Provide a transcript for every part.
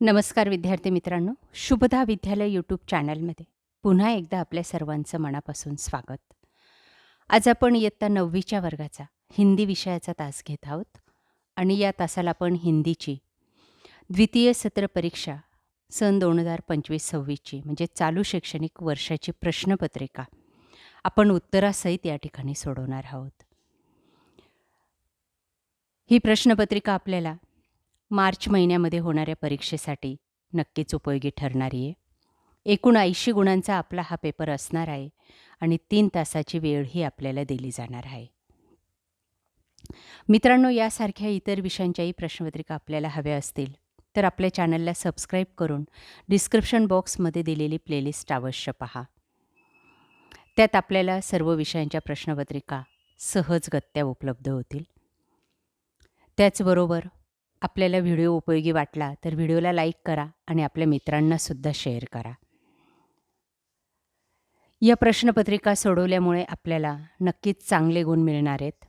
नमस्कार विद्यार्थी मित्रांनो, शुभदा विद्यालय यूट्यूब चॅनलमध्ये पुन्हा एकदा आपल्या सर्वांचं मनापासून स्वागत. आज आपण इयत्ता 9वीच्या वर्गाचा हिंदी विषयाचा तास घेत आहोत आणि या तासाला आपण हिंदीची द्वितीय सत्र परीक्षा सन 2025-26ची म्हणजे चालू शैक्षणिक वर्षाची प्रश्नपत्रिका आपण उत्तरासहित या ठिकाणी सोडवणार आहोत. ही प्रश्नपत्रिका आपल्याला मार्च महिन्यामध्ये होणाऱ्या परीक्षेसाठी नक्कीच उपयोगी ठरणारी आहे. एकूण 80 गुणांचा आपला हा पेपर असणार आहे आणि 3 तासाची वेळही आपल्याला दिली जाणार आहे. मित्रांनो, यासारख्या इतर विषयांच्याही प्रश्नपत्रिका आपल्याला हव्या असतील तर आपल्या चॅनलला सबस्क्राईब करून डिस्क्रिप्शन बॉक्समध्ये दिलेली प्लेलिस्ट अवश्य पहा. त्यात आपल्याला सर्व विषयांच्या प्रश्नपत्रिका सहजगत्या उपलब्ध होतील. त्याचबरोबर आपल्याला व्हिडिओ उपयोगी वाटला तर व्हिडिओला लाईक करा आणि आपल्या मित्रांनासुद्धा शेअर करा. या प्रश्नपत्रिका सोडवल्यामुळे आपल्याला नक्कीच चांगले गुण मिळणार आहेत.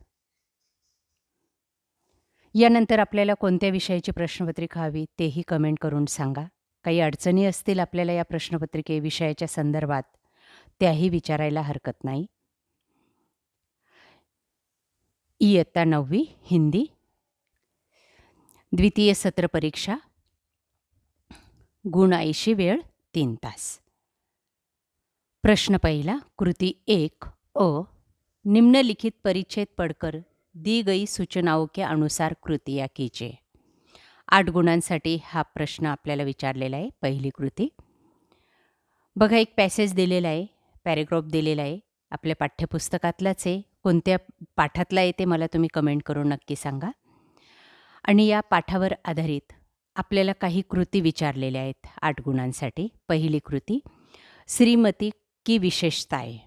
यानंतर आपल्याला कोणत्या विषयाची प्रश्नपत्रिका हवी तेही कमेंट करून सांगा. काही अडचणी असतील आपल्याला या प्रश्नपत्रिके विषयाच्या संदर्भात त्याही विचारायला हरकत नाही. इयत्ता 9वी हिंदी द्वितीय सत्र परीक्षा गुण 80 वेळ 3 तास. प्रश्न पहिला, कृति 1 अ, निम्नलिखित परिच्छेद पढ़कर दी गई सूचनाओं के अनुसार कृतियाँ कीजिए. 8 गुणांसाठी हा प्रश्न आपल्याला विचारलेला आहे. पहिली कृती बघा, एक पॅसेज दिलेला आहे, पॅरेग्राफ दिलेला आहे, आपल्या पाठ्यपुस्तकातलाच आहे. कोणत्या पाठातला आहे ते मला तुम्ही कमेंट करून नक्की सांगा. आणि या पाठावर आधारित आपल्याला काही कृती विचारलेल्या आहेत 8 गुणांसाठी. पहिली कृती, श्रीमती की विशेषताएं.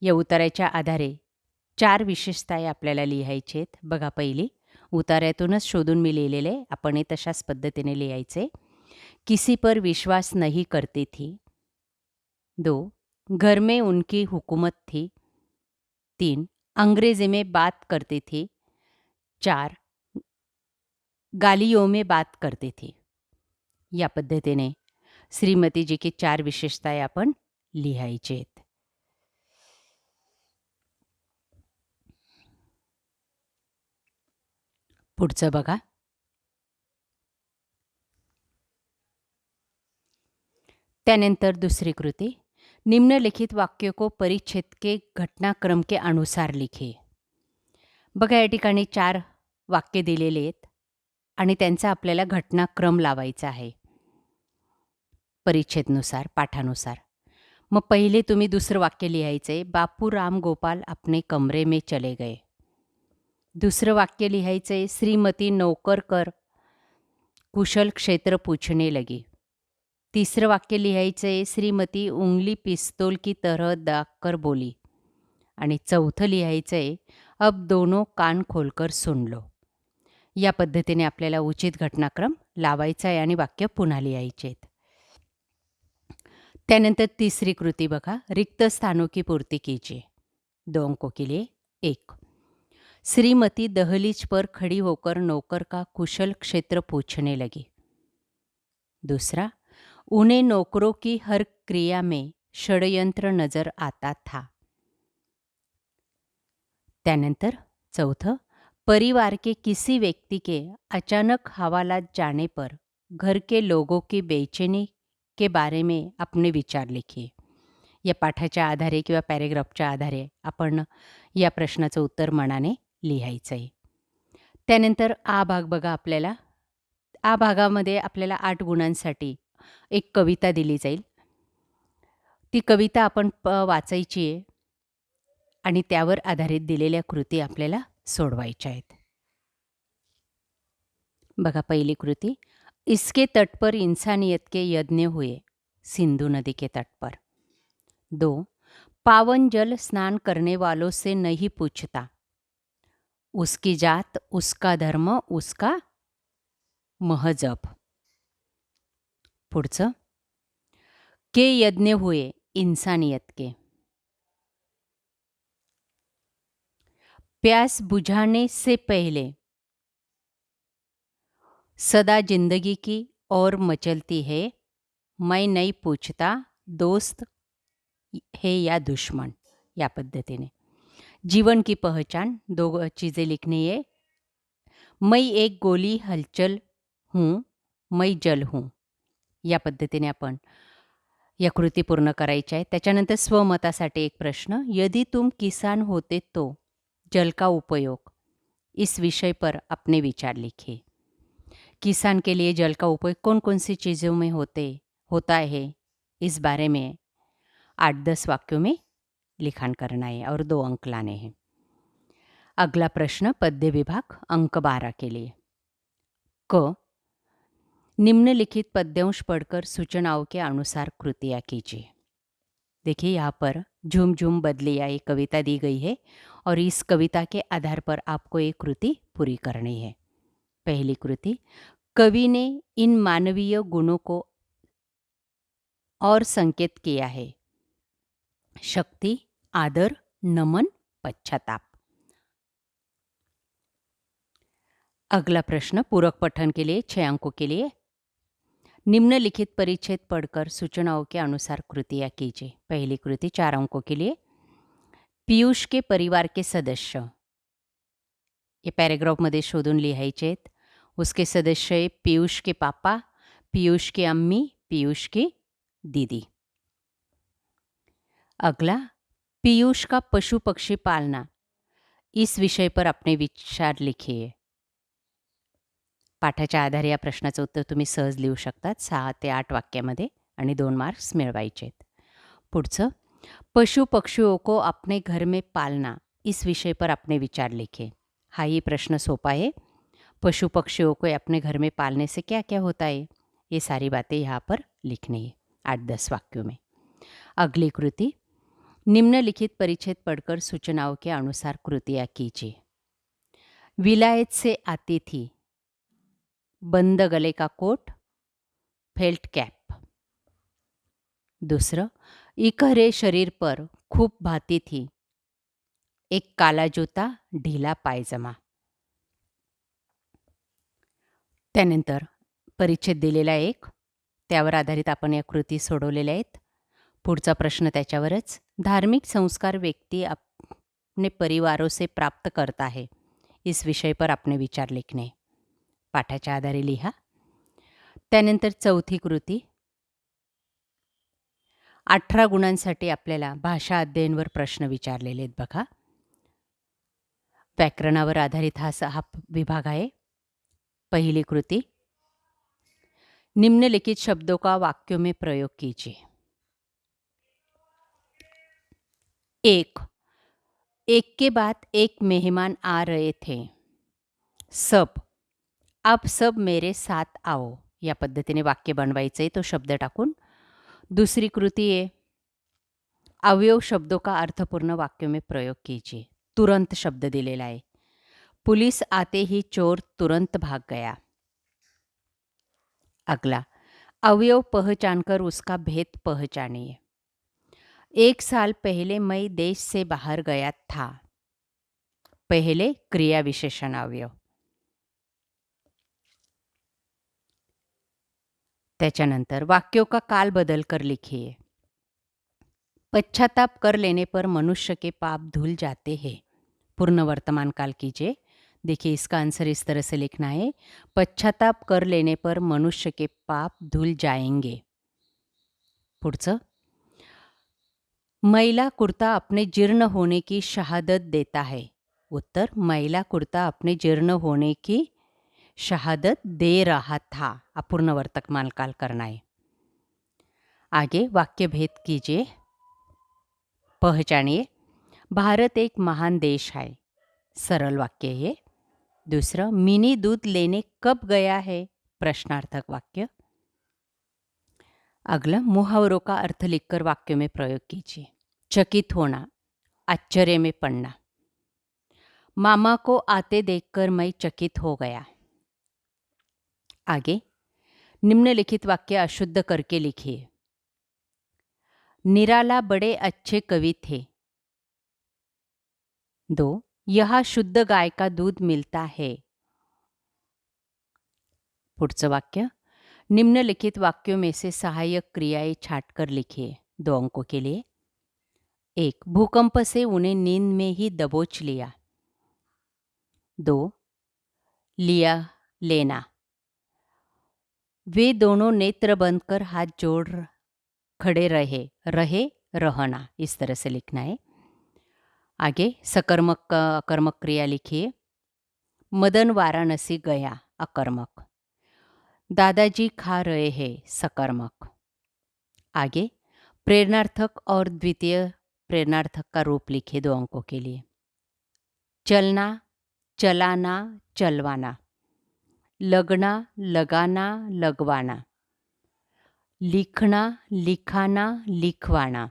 या उतार्याच्या आधारे 4 विशेषताएं आपल्याला लिहायची आहेत. बघा, पहिली उतार्यातूनच शोधून मी लिहिलेले आहे, आपण तशाच पद्धतीने लिहायचे. किसी पर विश्वास नहीं करती थी. 2, घर में उनकी हुकूमत थी. 3, अंग्रेजी में बात करती थी. 4, गालियों में बात करती थी. या पद्धतीने श्रीमती जी की 4 विशेषताएं आपण लिहायचे आहेत. पुढचं बघा, त्यानंतर दुसरी कृती, निम्नलिखित वाक्यों को परिच्छेद के घटनाक्रम के अनुसार लिखे. बघा, या ठिकाणी 4 वाक्य दिलेले आहेत आणि त्यांचा आपल्याला घटनाक्रम लावायचा आहे परिच्छेदनुसार, पाठानुसार. मग पहिले तुम्ही दुसरं वाक्य लिहायचे, बापू राम गोपाल अपने कमरे में चले गए. दुसरं वाक्य लिहायचे, श्रीमती नौकरकर कुशल क्षेत्र पूछने लगी. तीसरं वाक्य लिहायचे, श्रीमती उंगली पिस्तौल की तरह दागकर बोली. आणि चौथं लिहायचंय, अब दोनों कान खोलकर सुन लो. या पद्धतीने आपल्याला उचित घटनाक्रम लावायचा आहे आणि वाक्य पुन्हा लिहायचे आहेत. त्यानंतर तिसरी कृती बघा, रिक्त स्थानों की पूर्ति कीजिए. 2 अंकों के लिए 1, श्रीमती दहलीज पर खड़ी होकर नौकर का कुशल क्षेत्र पूछने लगी. दूसरा, उन्हें नौकरों की हर क्रिया में षड्यंत्र नजर आता था. त्यानंतर चौथं, परिवार के किसी व्यक्ति के अचानक हवालात जाने पर घर के लोगों की बेचैनी के बारे में अपने विचार लिखिए. या पाठाच्या आधारे किंवा पॅरेग्राफच्या आधारे आपण या प्रश्नाचं उत्तर मनाने लिहायचं आहे. त्यानंतर आ भाग बघा, आपल्याला आ भागामध्ये आपल्याला 8 गुणांसाठी एक कविता दिली जाईल. ती कविता आपण वाचायची आहे आणि त्यावर आधारित दिलेल्या कृती आपल्याला सोडवायच्या आहेत. बघा, पहिली कृती, इसके तट पर इंसानियत के यज्ञ हुए, सिंधु नदी के तट पर. 2, पावन जल स्नान करने वालों से नहीं पूछता, उसकी जात, उसका धर्म, उसका महजब. पुढचं, के यज्ञ हुए, इंसानियत के. प्यास बुझाने से पहले सदा जिंदगी की और मचलती है, मैं नहीं पूछता दोस्त है या दुश्मन, या पद्धतीने. जीवन की पहचान, दो चीज़ें लिखनी है. मैं एक गोली हलचल हूँ, मैं जल हूँ, या पद्धतीने आपण या कृती पूर्ण करायच्या आहे. त्याच्यानंतर स्वमतासाठी एक प्रश्न. यदि तुम किसान होते तो जल का उपयोग, इस विषय पर अपने विचार लिखिए. किसान के लिए जल का उपयोग कौन कौन सी चीज़ों में होता है, इस बारे में 8-10 वाक्यों में लिखान करना है और 2 अंक लाने हैं. अगला प्रश्न पद्य विभाग, अंक 12 के लिए. क. निम्नलिखित पद्यांश पढ़कर सूचनाओं के अनुसार कृतियाँ कीजिए. देखिए यहाँ पर झूम झूम बदलिया एक कविता दी गई है और इस कविता के आधार पर आपको एक कृति पूरी करनी है. पहली कृति. कवि ने इन मानवीय गुणों को और संकेत किया है: शक्ति, आदर, नमन, पश्चाताप. अगला प्रश्न पूरक पठन के लिए 6 अंकों के लिए. निम्नलिखित परिच्छेद पढ़कर सूचनाओं के अनुसार कृतियाँ कीजिए. पहली कृति 4 अंकों के लिए. पीयूष के परिवार के सदस्य, ये पॅरेग्राफमध्ये शोधून लिहायचे आहेत. उसके सदस्य है पीयूष के पापा, पीयूष की अम्मी, पीयूष की दीदी. अगला, पीयूष का पशु पक्षी पालना, इस विषय पर अपने विचार लिखिए. पाठाच्या आधारे या प्रश्नाचं उत्तर तुम्ही सहज लिहू शकतात. 6 ते 8 वाक्यामध्ये आणि 2 मार्क्स मिळवायचे आहेत. पुढचं, पशु पक्षियों को अपने घर में पालना, इस विषय पर अपने विचार लिखिए. हाही प्रश्न सोपा है. पशु पक्षियों को अपने घर में पालने से क्या क्या होता है, ये सारी बातें यहाँ पर लिखनी है 8-10 वाक्यों में. अगली कृति. निम्नलिखित परिच्छेद पढ़कर सूचनाओं के अनुसार कृतियाँ कीजिए. विलायत से आती थी, बंद गले का कोट, फेल्ट कैप. दूसरं, इकहरे शरीर पर खूब भाती थी, एक काला जूता, ढीला पायजमा. त्यानंतर परिच्छेद दिलेला एक, त्यावर आधारित आपण या कृती सोडवलेल्या आहेत. पुढचा प्रश्न त्याच्यावरच. धार्मिक संस्कार व्यक्ति अपने परिवारों से प्राप्त करता है, इस विषय पर अपने विचार लिखणे. पाठाच्या आधारे लिहा. त्यानंतर चौथी कृती. 18 गुणांसाठी आपल्याला भाषा अध्ययनवर प्रश्न विचारलेले आहेत बघा. व्याकरणावर आधारित हा विभाग आहे. पहली कृति. निम्नलिखित शब्दों का वाक्यों में प्रयोग कीजिए. 1. एक के बाद एक मेहमान आ रहे थे. सब, अब सब मेरे साथ आओ, या पद्धतीने वाक्य बनवायचं आहे तो शब्द टाकून. दूसरी कृति है, अवयव शब्दों का अर्थपूर्ण वाक्यों में प्रयोग कीजिए. तुरंत शब्द दिलेला आहे. पुलिस आते ही चोर तुरंत भाग गया. अगला, अवयव पहचानकर उसका भेद पहचानिए. 1 साल पहले मैं देश से बाहर गया था. पहले क्रिया विशेषण अवयव. त्याच्यानंतर वाक्यों का काल बदल कर लिखिए. पश्चाताप कर लेने पर मनुष्य के पाप धुल जाते हैं. पूर्ण वर्तमान काल कीजिए. देखिए इसका आंसर इस तरह से लिखना है. पश्चाताप कर लेने पर मनुष्य के पाप धुल जाएंगे. पुढचं, मैला कुर्ता अपने जीर्ण होने की शहादत देता है. उत्तर, मैला कुर्ता अपने जीर्ण होने की शहादत दे रहा था. अपूर्ण वर्तमान काल करना है. आगे वाक्य भेद कीजिए, पहचानिए. भारत एक महान देश है. सरल वाक्य है. दूसरा, मिनी दूध लेने कब गया है, प्रश्नार्थक वाक्य. अगला, मुहावरों का अर्थ लिखकर वाक्यों में प्रयोग कीजिए. चकित होना, आश्चर्य में पड़ना. मामा को आते देखकर मैं चकित हो गया. आगे निम्नलिखित वाक्य अशुद्ध करके लिखिए. निराला बड़े अच्छे कवि थे. 2. यहाँ शुद्ध गाय का दूध मिलता है. पुढचं वाक्य, निम्नलिखित वाक्यों में से सहायक क्रियाएं छांटकर लिखिए। 2 अंकों के लिए। 1. भूकंप से उन्हें नींद में ही दबोच लिया। 2. लिया, लेना। वे दोनों नेत्र बंद कर हाथ जोड़ खड़े रहे। रहे, रहना, इस तरह से लिखना है। आगे सकर्मक अकर्मक क्रिया लिखिए। मदन वाराणसी गया, अकर्मक। दादाजी खा रहे हैं, सकर्मक। आगे प्रेरणार्थक और द्वितीय प्रेरणार्थक का रूप लिखिए 2 अंकों के लिए। चलना, चलाना, चलवाना। लगना, लगाना, लगवाना। लिखना, लिखाना, लिखवाना।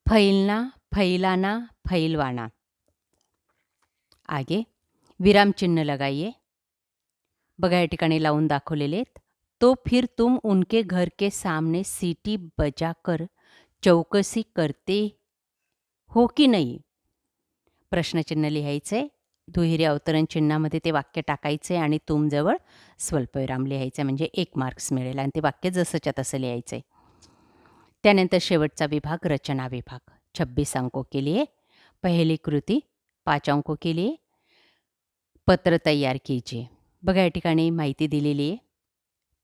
फैलना, फैलाना, फैलवाना। आगे विरामचिन्ह लगाइए. बघा या ठिकाणी लावून दाखवलेले आहेत. तो फिर तुम उनके घर के सामने सीटी बजाकर चौकसी करते हो की नाही. प्रश्नचिन्ह लिहायचे. दुहेरी अवतरण चिन्हामध्ये ते वाक्य टाकायचे आणि तुमजवळ स्वल्पविराम लिहायचे, म्हणजे 1 मार्क्स मिळेल आणि ते वाक्य जसंच्या तसं लिहायचे. त्यानंतर शेवटचा विभाग रचना विभाग. 26 अंकों के लिए. पहली कृती 5 अंकों के लिए. पत्र तैयार कीजिए. बघा या ठिकाणी माहिती दिलेली आहे.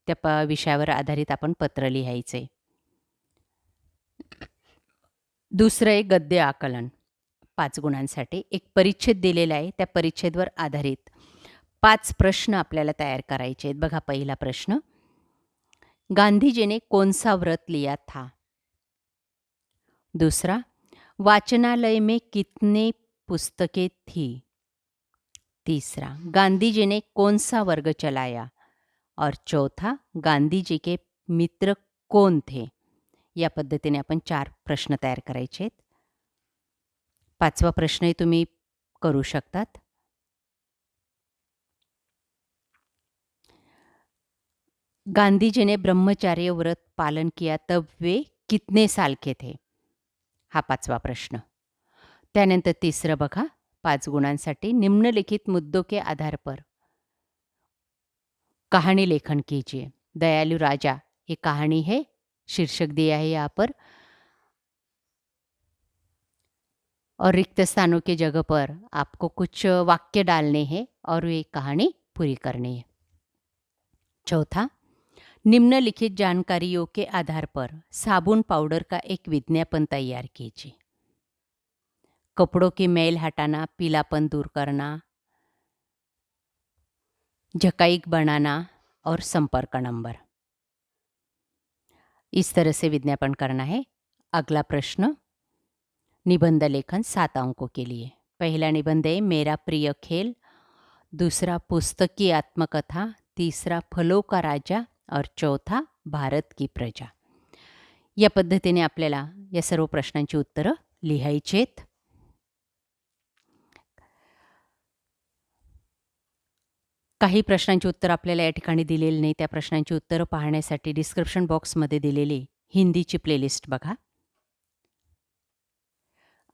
त्या विषयावर आधारित आपण पत्र लिहायचे. दुसरं आहे गद्य आकलन 5 गुणांसाठी. एक परिच्छेद दिलेला आहे. त्या परिच्छेदवर आधारित 5 प्रश्न आपल्याला तयार करायचे आहेत. बघा पहिला प्रश्न. गांधी ने कौन सा व्रत लिया था. दूसरा, वाचनालय में कितने पुस्तकें थी. तीसरा, गांधी जी ने कौन सा वर्ग चलाया. और चौथा, गांधी जी के मित्र कौन थे. या पद्धतीने आपण 4 प्रश्न तयार करायचे आहेत. 5वा प्रश्नही तुम्ही करू शकतात. गांधी जी ने ब्रह्मचर्य व्रत पालन किया तब वे कितने साल के थे. हा 5वा प्रश्न. त्यानंतर तिसरं बघा 5 गुणांसाठी. निम्नलिखित मुद्दों के आधार पर कहानी लेखन कीजिए. दयालु राजा ये कहानी है. शीर्षक दिया है यहाँ पर. और रिक्त स्थानों के जगह पर आपको कुछ वाक्य डालने हैं और ये कहानी पूरी करनी है. चौथा, निम्नलिखित जानकारियों के आधार पर साबुन पाउडर का एक विज्ञापन तैयार कीजिए. कपड़ों की मैल हटाना, पीलापन दूर करना, झकाईक बनाना और संपर्क नंबर. इस तरह से विज्ञापन करना है. अगला प्रश्न निबंध लेखन 7 अंकों के लिए. पहला निबंध है मेरा प्रिय खेल. दूसरा पुस्तक की आत्मकथा. तीसरा फलों का राजा और चौथा भारत की प्रजा. या पद्धतीने आपल्याला या सर्व प्रश्नांची उत्तरं लिहायची आहेत. काही प्रश्नांची उत्तरं आपल्याला या ठिकाणी दिलेली नाही. त्या प्रश्नांची उत्तरं पाहण्यासाठी डिस्क्रिप्शन बॉक्समध्ये दिलेली हिंदीची प्लेलिस्ट बघा.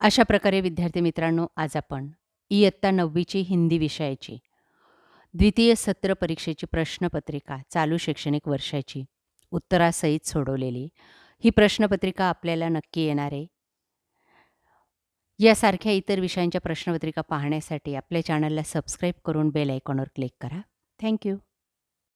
अशा प्रकारे विद्यार्थी मित्रांनो, आज आपण इयत्ता 9वीची हिंदी विषयाची द्वितीय सत्र परीक्षेची प्रश्नपत्रिका चालू शैक्षणिक वर्षाची उत्तरासहित सोडवलेली ही प्रश्नपत्रिका आपल्याला नक्की येणार आहे. यासारख्या इतर विषयांच्या प्रश्नपत्रिका पाहण्यासाठी आपल्या चॅनलला सबस्क्राईब करून बेल आयकॉनवर क्लिक करा. थँक्यू.